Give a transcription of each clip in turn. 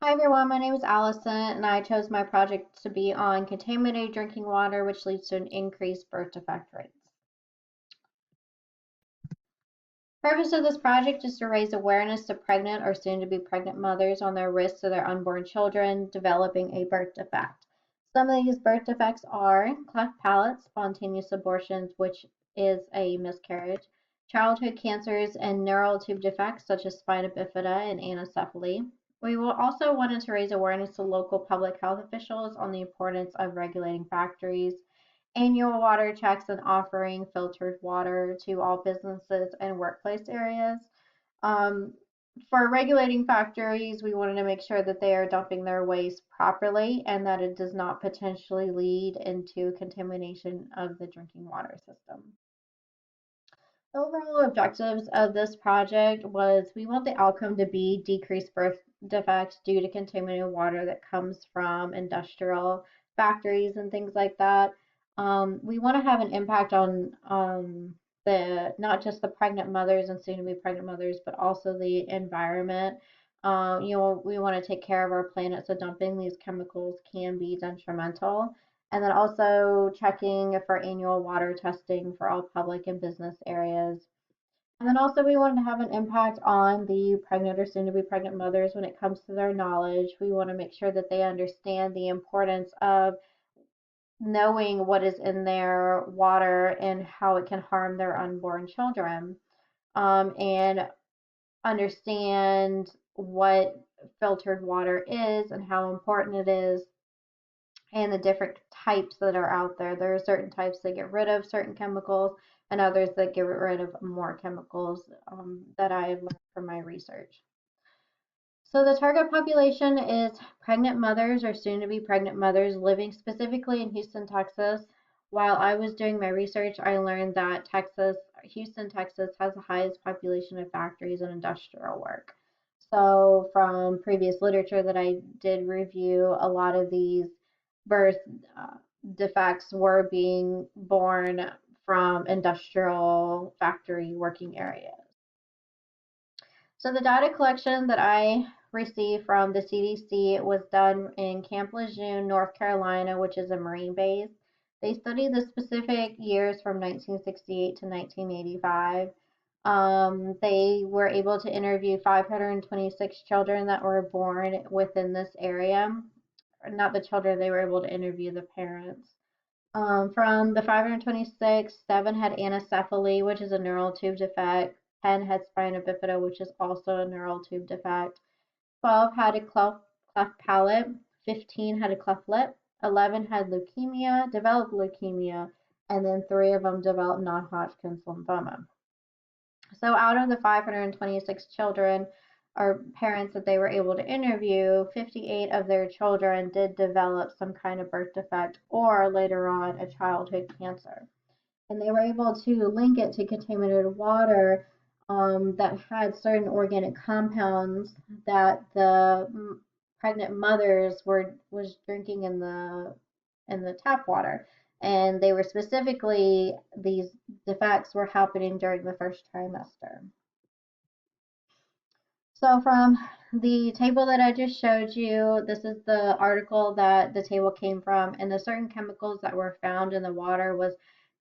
Hi everyone, my name is Allison and I chose my project to be on contaminated drinking water, which leads to an increased birth defect rates. The purpose of this project is to raise awareness to pregnant or soon to be pregnant mothers on their risks to their unborn children developing a birth defect. Some of these birth defects are cleft palate, spontaneous abortions, which is a miscarriage, childhood cancers, and neural tube defects such as spina bifida and anencephaly. We will also wanted to raise awareness to local public health officials on the importance of regulating factories, annual water checks, and offering filtered water to all businesses and workplace areas. Um, for regulating factories, we wanted to make sure that they are dumping their waste properly and that it does not potentially lead into contamination of the drinking water system. The overall objectives of this project was we want the outcome to be decreased birth defects due to contaminated water that comes from industrial factories and things like that. We want to have an impact on the not just the pregnant mothers and soon to be pregnant mothers, but also the environment. We want to take care of our planet, so dumping these chemicals can be detrimental. And then also checking for annual water testing for all public and business areas. And then also we wanted to have an impact on the pregnant or soon to be pregnant mothers when it comes to their knowledge. We want to make sure that they understand the importance of knowing what is in their water and how it can harm their unborn children, and understand what filtered water is and how important it is and the different types that are out there. There are certain types that get rid of certain chemicals and others that get rid of more chemicals, that I have learned from my research. So the target population is pregnant mothers or soon to be pregnant mothers living specifically in Houston, Texas. While I was doing my research, I learned that Houston, Texas has the highest population of factories and industrial work. So from previous literature that I did review, a lot of these birth uh, defects were being born from industrial factory working areas. So the data collection that I received from the CDC was done in Camp Lejeune, North Carolina, which is a Marine base. They studied the specific years from 1968 to 1985. They were able to interview 526 children that were born within this area. Not the children, they were able to interview the parents. From the 526, 7 had anencephaly, which is a neural tube defect. 10 had spina bifida, which is also a neural tube defect. 12 had a cleft palate. 15 had a cleft lip. 11 had leukemia, developed leukemia, and then 3 of them developed non-Hodgkin's lymphoma. So out of the 526 children or parents that they were able to interview, 58 of their children did develop some kind of birth defect or later on a childhood cancer. And they were able to link it to contaminated water, that had certain organic compounds that the pregnant mothers was drinking in the tap water, and they were specifically these defects were happening during the first trimester. So from the table that I just showed you, this is the article that the table came from, and the certain chemicals that were found in the water was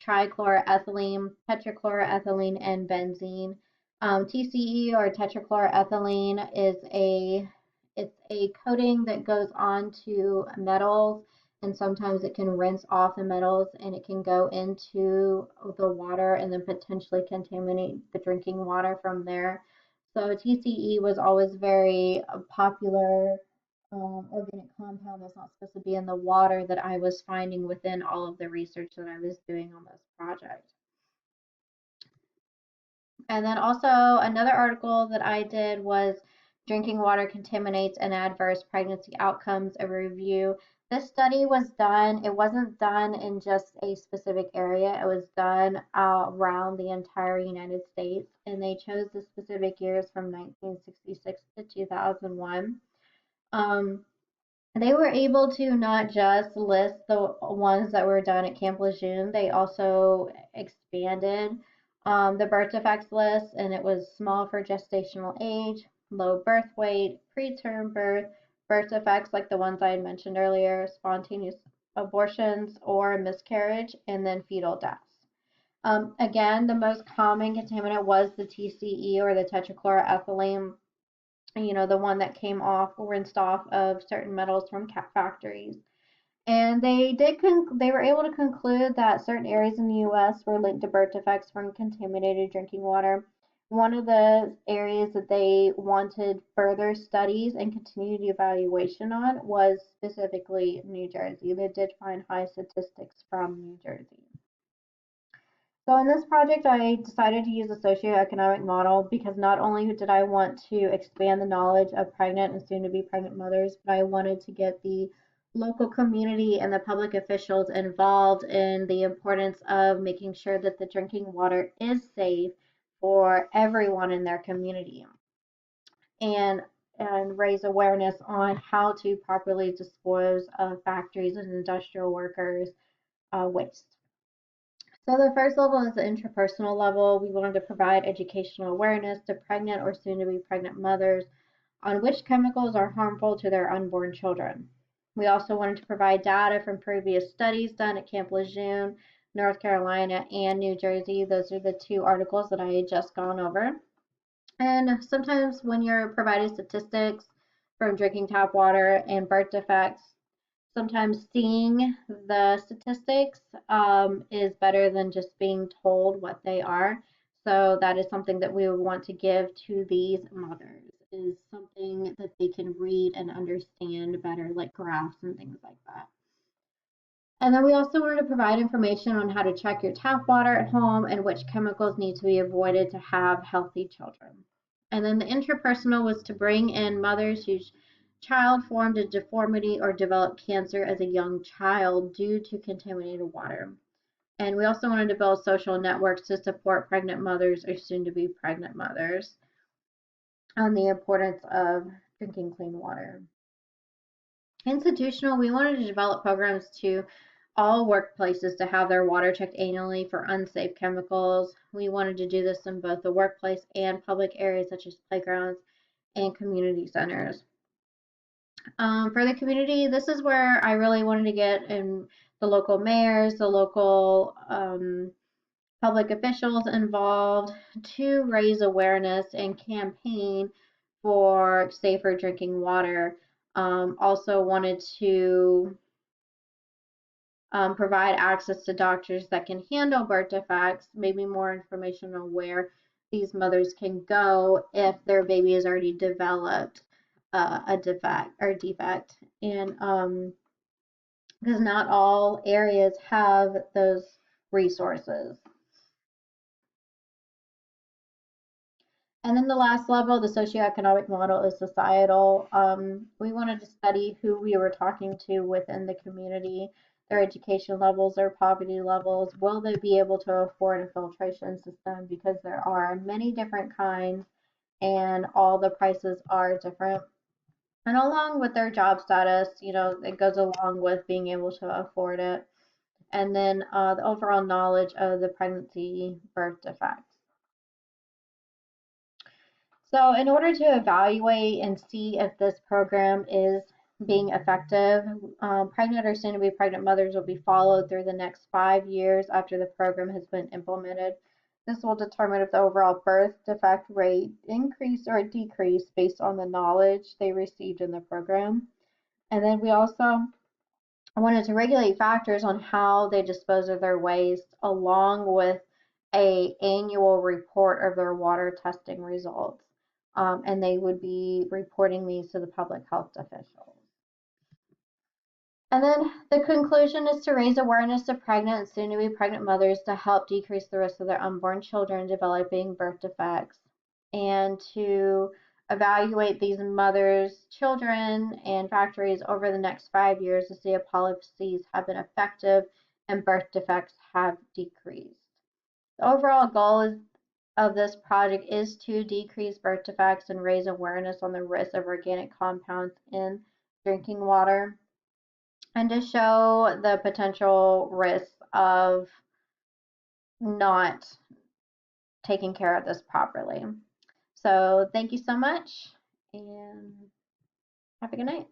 trichloroethylene, tetrachloroethylene, and benzene. TCE or tetrachloroethylene is a coating that goes onto metals, and sometimes it can rinse off the metals and it can go into the water and then potentially contaminate the drinking water from there. So TCE was always very popular, organic compound that's not supposed to be in the water that I was finding within all of the research that I was doing on this project. And then also another article that I did was Drinking Water Contaminates and Adverse Pregnancy Outcomes, a review. This study was done, it wasn't done in just a specific area, it was done around the entire United States, and they chose the specific years from 1966 to 2001. Um, they were able to not just list the ones that were done at Camp Lejeune, they also expanded, the birth defects list, and it was small for gestational age, low birth weight, preterm birth, birth defects like the ones I had mentioned earlier, spontaneous abortions or miscarriage, and then fetal deaths. Again, the most common contaminant was the TCE or the tetrachloroethylene, the one that came off, rinsed off of certain metals from factories. And they were able to conclude that certain areas in the U.S. were linked to birth defects from contaminated drinking water. One of the areas that they wanted further studies and continued evaluation on was specifically New Jersey. They did find high statistics from New Jersey. So in this project, I decided to use a socioeconomic model because not only did I want to expand the knowledge of pregnant and soon-to-be pregnant mothers, but I wanted to get the local community and the public officials involved in the importance of making sure that the drinking water is safe for everyone in their community, and raise awareness on how to properly dispose of factories and industrial workers' waste. So the first level is the interpersonal level. We wanted to provide educational awareness to pregnant or soon-to-be pregnant mothers on which chemicals are harmful to their unborn children. We also wanted to provide data from previous studies done at Camp Lejeune, North Carolina, and New Jersey. Those are the two articles that I had just gone over. And sometimes when you're providing statistics from drinking tap water and birth defects, sometimes seeing the statistics is better than just being told what they are. So that is something that we would want to give to these mothers, is something that they can read and understand better, like graphs and things like that. And then we also wanted to provide information on how to check your tap water at home and which chemicals need to be avoided to have healthy children. And then the interpersonal was to bring in mothers whose child formed a deformity or developed cancer as a young child due to contaminated water. And we also wanted to build social networks to support pregnant mothers or soon to be pregnant mothers on the importance of drinking clean water. Institutional, we wanted to develop programs to all workplaces to have their water checked annually for unsafe chemicals. We wanted to do this in both the workplace and public areas such as playgrounds and community centers. For the community, this is where I really wanted to get in the local mayors, the local public officials involved to raise awareness and campaign for safer drinking water. Also wanted to provide access to doctors that can handle birth defects, maybe more information on where these mothers can go if their baby has already developed a defect, and because not all areas have those resources. And then the last level, the socioeconomic model, is societal. We wanted to study who we were talking to within the community, their education levels, their poverty levels. Will they be able to afford a filtration system? Because there are many different kinds and all the prices are different. And along with their job status, it goes along with being able to afford it. And then the overall knowledge of the pregnancy birth defects. So in order to evaluate and see if this program is being effective, pregnant or soon to be pregnant mothers will be followed through the next 5 years after the program has been implemented. This will determine if the overall birth defect rate increased or decreased based on the knowledge they received in the program. And then we also wanted to regulate factors on how they dispose of their waste, along with a annual report of their water testing results. And they would be reporting these to the public health officials. And then the conclusion is to raise awareness of pregnant and soon to be pregnant mothers to help decrease the risk of their unborn children developing birth defects, and to evaluate these mothers' children and factories over the next 5 years to see if policies have been effective and birth defects have decreased. The overall goal of this project is to decrease birth defects and raise awareness on the risk of organic compounds in drinking water, and to show the potential risks of not taking care of this properly. So thank you so much, and Have a good night.